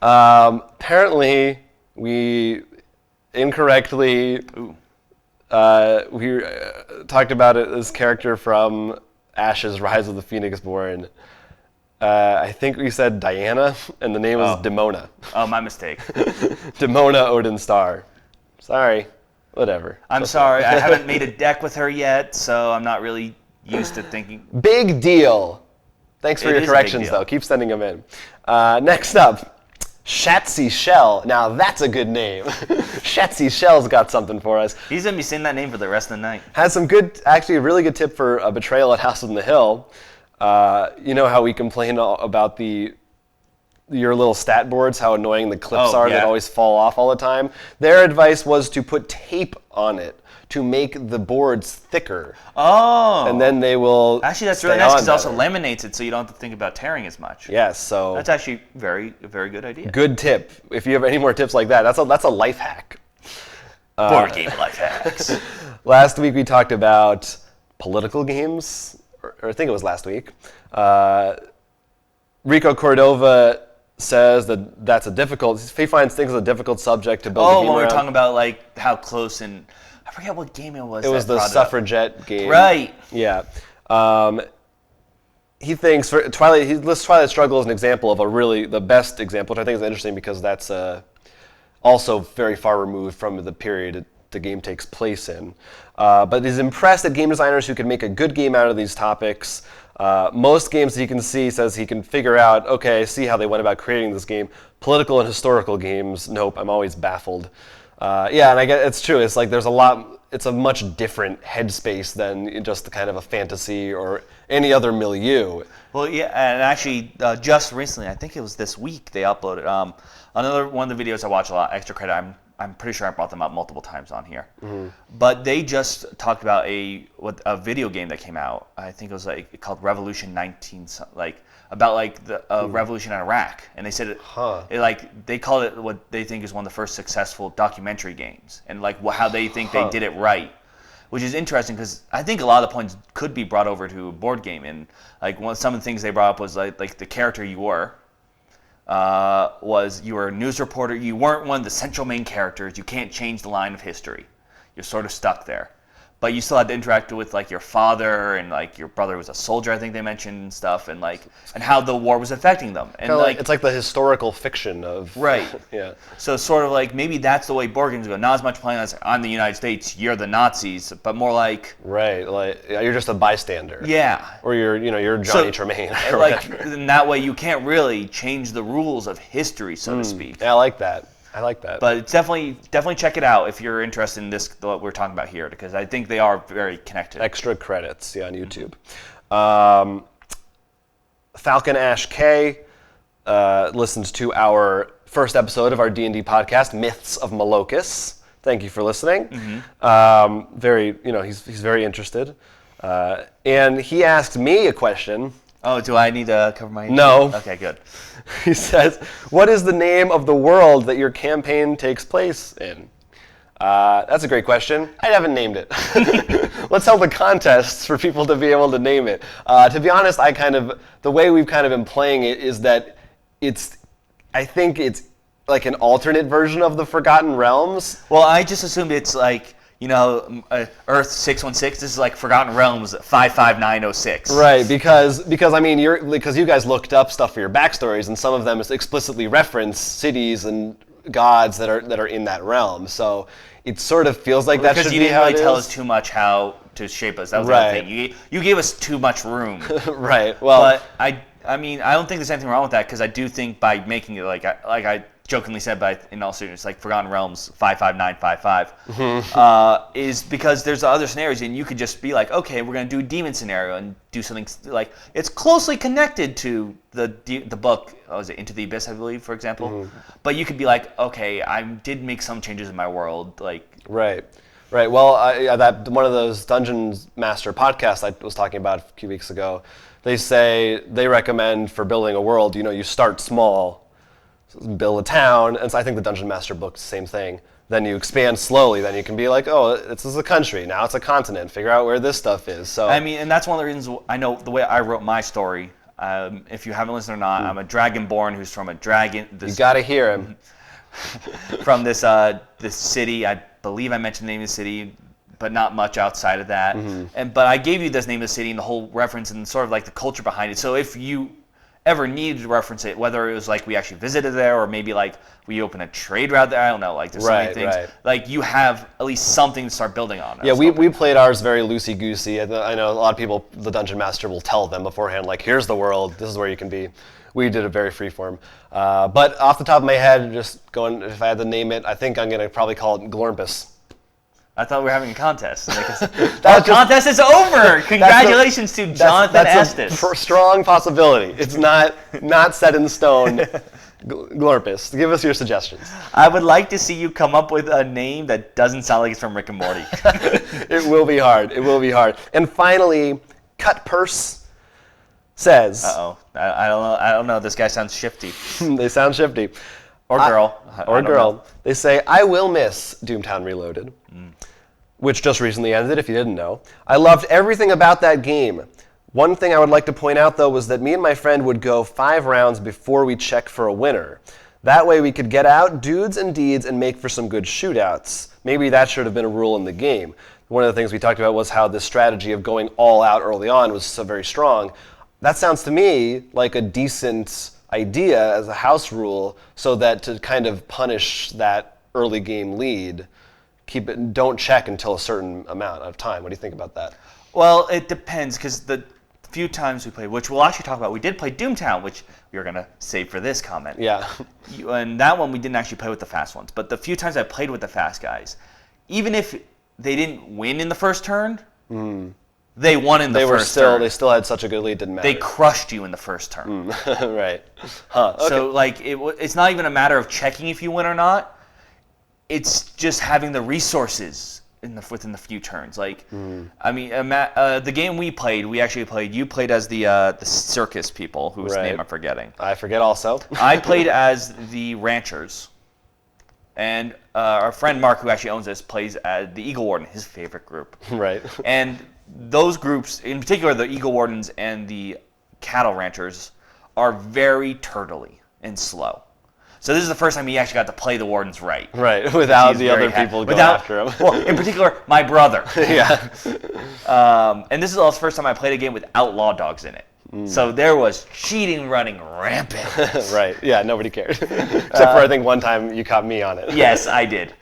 Apparently, we incorrectly we talked about this character from Ash's Rise of the Phoenix Born. I think we said Diana, and the name was Demona. Oh, my mistake. Demona Odin Star. Sorry. Whatever. I'm sorry. I haven't made a deck with her yet, so I'm not really used to thinking. Big deal. Thanks for your corrections, though. Keep sending them in. Next up, Shatsy Shell. Now, that's a good name. Shatsy Shell's got something for us. He's going to be saying that name for the rest of the night. Has some actually a really good tip for a betrayal at House on the Hill. You know how we complain about your little stat boards, how annoying the clips are that always fall off all the time. Their advice was to put tape on it to make the boards thicker. Oh. And then they will actually, that's really nice because it also laminates it so you don't have to think about tearing as much. Yes, so that's actually a very good idea. Good tip. If you have any more tips like that, that's a life hack. Board game life hacks. Last week we talked about political games, or I think it was last week. Rico Cordova says that's a difficult. He finds things a difficult subject to build a game when we were around. talking about how close and I forget what game it was. It was the suffragette game. Right. Yeah. He thinks he lists Twilight Struggle as an example of the best example, which I think is interesting because that's also very far removed from the period the game takes place in. But he's impressed at game designers who can make a good game out of these topics. Most games he can see, says he can figure out, see how they went about creating this game. Political and historical games, nope, I'm always baffled. Yeah, and I get it's true. It's like there's a lot. It's a much different headspace than just the kind of a fantasy or any other milieu. Well, yeah, and actually, just recently, I think it was this week, they uploaded another one of the videos I watch a lot. Extra credit. I'm pretty sure I brought them up multiple times on here. But they just talked about a video game that came out. I think it was like called Revolution 19, like about like the revolution in Iraq, and they said it like they called it what they think is one of the first successful documentary games, and like how they think they did it right. Which is interesting because I think a lot of the points could be brought over to a board game, and like some of the things they brought up was like the character you were was you were a news reporter. You weren't one of the central main characters. You can't change the line of history. You're sort of stuck there. But you still had to interact with like your father, and like your brother was a soldier, I think they mentioned, and stuff, and like and how the war was affecting them. And like it's like the historical fiction of right. Yeah. So sort of like maybe that's the way board games go. Not as much playing as I'm the United States, you're the Nazis, but more like right, like you're just a bystander. Yeah. Or you're Johnny Tremaine. Like in that way you can't really change the rules of history, so to speak. Yeah, I like that. But it's definitely check it out if you're interested in this, what we're talking about here, because I think they are very connected. Extra credits, on YouTube. Falcon Ash K listens to our first episode of our D&D podcast, Myths of Malocus. Thank you for listening. Very, he's very interested, and he asked me a question. Oh, do I need to cover my... No. Okay, good. He says, what is the name of the world that your campaign takes place in? That's a great question. I haven't named it. Let's hold the contests for people to be able to name it. To be honest, the way we've kind of been playing it is that I think it's like an alternate version of the Forgotten Realms. Well, I just assumed it's like, Earth 616. This is like Forgotten Realms 55906. Right, because I mean, because you guys looked up stuff for your backstories, and some of them explicitly reference cities and gods that are in that realm. So it sort of feels like that should be how it is. Because you didn't really tell us too much how to shape us. That was the other thing. You gave us too much room. Right. Well, but I mean, I don't think there's anything wrong with that, because I do think by making it like I jokingly said, but in all seriousness, like Forgotten Realms 55955 is because there's other scenarios, and you could just be like, okay, we're going to do a demon scenario and do something like it's closely connected to the book. Was it Into the Abyss, I believe, for example? But you could be like, okay, I did make some changes in my world, like right. Well, that one of those Dungeon Master podcasts I was talking about a few weeks ago, they recommend for building a world, you start small. Build a town, and so I think the Dungeon Master book's the same thing. Then you expand slowly. Then you can be like, oh, this is a country. Now it's a continent. Figure out where this stuff is. So I mean, and that's one of the reasons I know the way I wrote my story. If you haven't listened or not, I'm a dragonborn who's from a dragon. You gotta hear him. From this city. I believe I mentioned the name of the city, but not much outside of that. But I gave you this name of the city and the whole reference and sort of like the culture behind it. So if you ever needed to reference it, whether it was like we actually visited there or maybe like we open a trade route there, I don't know, like there's so many things. Like you have at least something to start building on. Yeah, we played ours very loosey-goosey. I know a lot of people, the Dungeon Master will tell them beforehand, like, here's the world, this is where you can be. We did it very freeform. But off the top of my head, just going, if I had to name it, I think I'm going to probably call it Glormpus. I thought we were having a contest. The contest is over! Congratulations to Jonathan Estes. That's a strong possibility. It's not set in stone. Glorpus, give us your suggestions. I would like to see you come up with a name that doesn't sound like it's from Rick and Morty. It will be hard. And finally, Cut Purse says... Uh-oh. I don't know. This guy sounds shifty. They sound shifty. Or girl. Or girl. They say, I will miss Doomtown Reloaded, which just recently ended, if you didn't know. I loved everything about that game. One thing I would like to point out, though, was that me and my friend would go 5 rounds before we check for a winner. That way we could get out dudes and deeds and make for some good shootouts. Maybe that should have been a rule in the game. One of the things we talked about was how this strategy of going all out early on was so very strong. That sounds to me like a decent idea as a house rule, so that to kind of punish that early game lead, don't check until a certain amount of time. What do you think about that? Well, it depends, because the few times we played, which we'll actually talk about, we did play Doomtown, which we were going to save for this comment. Yeah. And that one we didn't actually play with the fast ones. But the few times I played with the fast guys, even if they didn't win in the first turn, they won in the first turn. They still had such a good lead, didn't matter. They crushed you in the first turn. Right. Huh. Okay. So like it's not even a matter of checking if you win or not. It's just having the resources within the few turns. Like, I mean, the game we actually played. You played as the circus people, whose name I'm forgetting. I forget also. I played as the ranchers, and our friend Mark, who actually owns this, plays as the Eagle Warden, his favorite group. Right. And those groups, in particular, the Eagle Wardens and the cattle ranchers, are very turtly and slow. So this is the first time he actually got to play the Wardens right. Right, without the other people going after him. Well, in particular, my brother. Yeah. And this is also the first time I played a game with outlaw dogs in it. So there was cheating running rampant. Right, yeah, nobody cared. Except for, I think, one time you caught me on it. Yes, I did.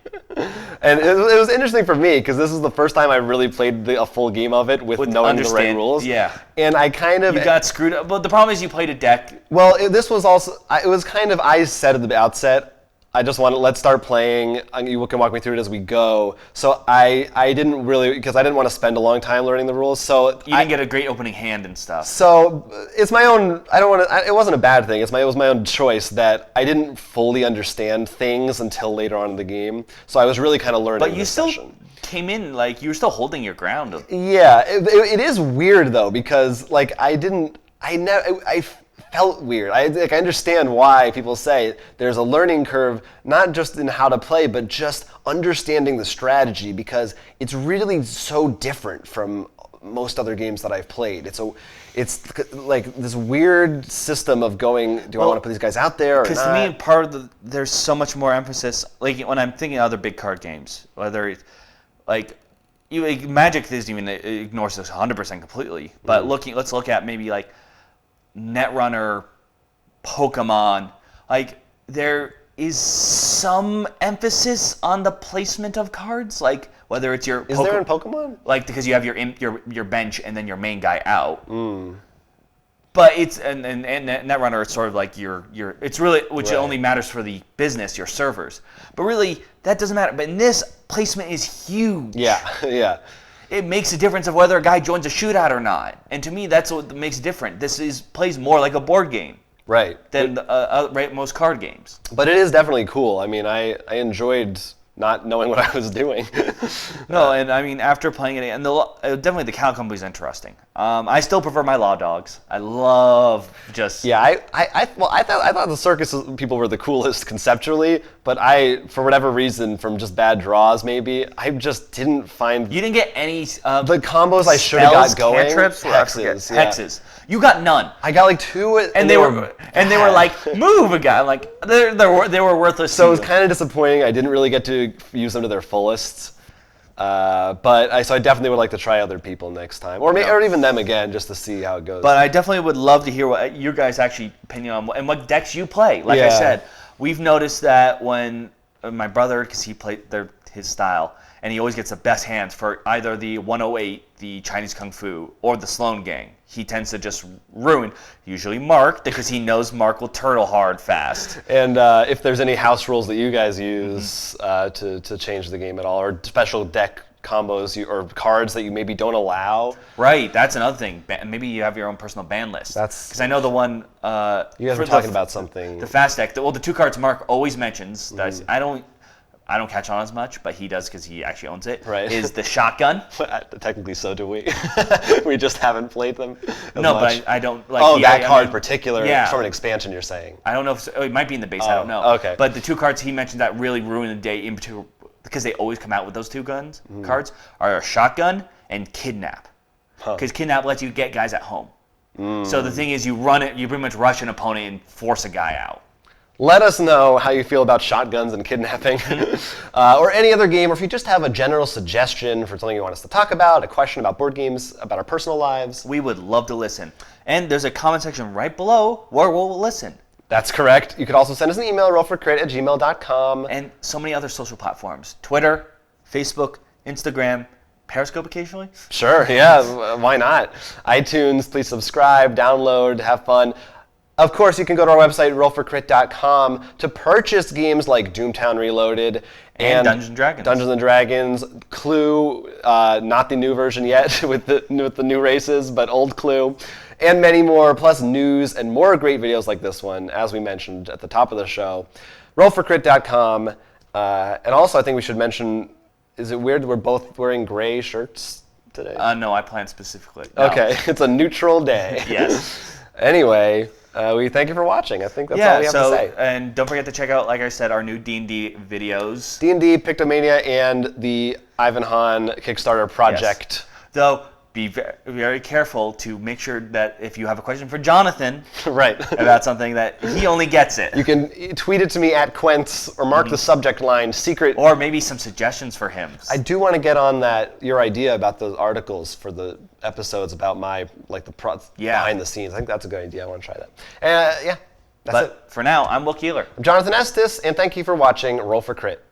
And it was interesting for me, because this is the first time I really played a full game of it with knowing the right rules. Yeah. And I kind of... You got screwed up. But the problem is you played a deck. Well, this was also... It was kind of... I said at the outset, I just wanted, let's start playing. You can walk me through it as we go. So I didn't really... Because I didn't want to spend a long time learning the rules, so... You didn't get a great opening hand and stuff. So it's my own... I don't want to... It wasn't a bad thing. It was my own choice that I didn't fully understand things until later on in the game. So I was really kind of learning. But you still came in, like, you were still holding your ground. Yeah. It is weird, though, because, like, I felt weird. I understand why people say there's a learning curve, not just in how to play, but just understanding the strategy, because it's really so different from most other games that I've played. It's like this weird system of going, do I want to put these guys out there or not? Because to me, there's so much more emphasis, like when I'm thinking of other big card games, whether it's like, Magic doesn't even ignores this 100% completely, but let's look at maybe like Netrunner, Pokemon, like there is some emphasis on the placement of cards, like whether it's your... Is there in Pokemon? Like, because you have your bench and then your main guy out. But it's and Netrunner, it's sort of like your it's really, which only matters for the business, your servers. But really, that doesn't matter. But in this, placement is huge. Yeah, yeah. It makes a difference of whether a guy joins a shootout or not. And to me, that's what makes it different. Plays more like a board game. Right. Than most card games. But it is definitely cool. I mean, I enjoyed not knowing what I was doing. No, and I mean, after playing it, and definitely the Cow Company is interesting. I still prefer my Law Dogs. I love just... Yeah, I thought the circus people were the coolest conceptually, but for whatever reason, from just bad draws maybe, I just didn't find... You didn't get any... the combos I should have got going. Cantrips, hexes. Hexes. You got none. I got like 2, and they were like, move a guy. Like they were worthless. So it was kind of disappointing. I didn't really get to use them to their fullest. But I definitely would like to try other people next time, or even them again, just to see how it goes. But I definitely would love to hear what your guys' actually opinion on and what decks you play. Like I said, we've noticed that when my brother, because he played his style, and he always gets the best hands for either the 108, the Chinese Kung Fu, or the Sloan Gang. He tends to just ruin, usually Mark, because he knows Mark will turtle hard fast. And if there's any house rules that you guys use to change the game at all, or special deck combos or cards that you maybe don't allow. Right, that's another thing. Maybe you have your own personal ban list. Because I know the one... you guys were talking about something. The fast deck. The 2 cards Mark always mentions, that I don't catch on as much, but he does because he actually owns it. Right. Is the shotgun. Technically, so do we. We just haven't played them as No, much. but I don't like. Oh, that card in particular. Yeah. Sort of an expansion, you're saying. I don't know if it might be in the base. I don't know. Okay. But the 2 cards he mentioned that really ruin the day in particular, because they always come out with those 2 cards are shotgun and kidnap. Because kidnap lets you get guys at home. So the thing is, you pretty much rush an opponent and force a guy out. Let us know how you feel about shotguns and kidnapping, or any other game, or if you just have a general suggestion for something you want us to talk about, a question about board games, about our personal lives. We would love to listen. And there's a comment section right below where we'll listen. That's correct. You could also send us an email, rollforcrit@gmail.com. And so many other social platforms. Twitter, Facebook, Instagram, Periscope occasionally. Sure, yeah, why not? iTunes, please subscribe, download, have fun. Of course, you can go to our website, rollforcrit.com, to purchase games like Doomtown Reloaded And Dungeons & Dragons. Dungeons & Dragons, Clue, not the new version yet with the new races, but old Clue, and many more, plus news and more great videos like this one, as we mentioned at the top of the show. Rollforcrit.com, and also I think we should mention, is it weird we're both wearing gray shirts today? No, I planned specifically. No. Okay, it's a neutral day. Yes. Anyway, we thank you for watching. I think that's all we have to say. And don't forget to check out, like I said, our new D&D videos. D&D, Pictomania, and the Ivan Hahn Kickstarter project. Yes. Though, be very careful to make sure that if you have a question for Jonathan Right. about something, that he only gets it. You can tweet it to me at Quentz or mark the subject line secret. Or maybe some suggestions for him. I do want to get on your idea about those articles for the episodes about my behind the scenes. I think that's a good idea. I want to try that. That's it. But for now, I'm Will Keeler. I'm Jonathan Estes, and thank you for watching Roll for Crit.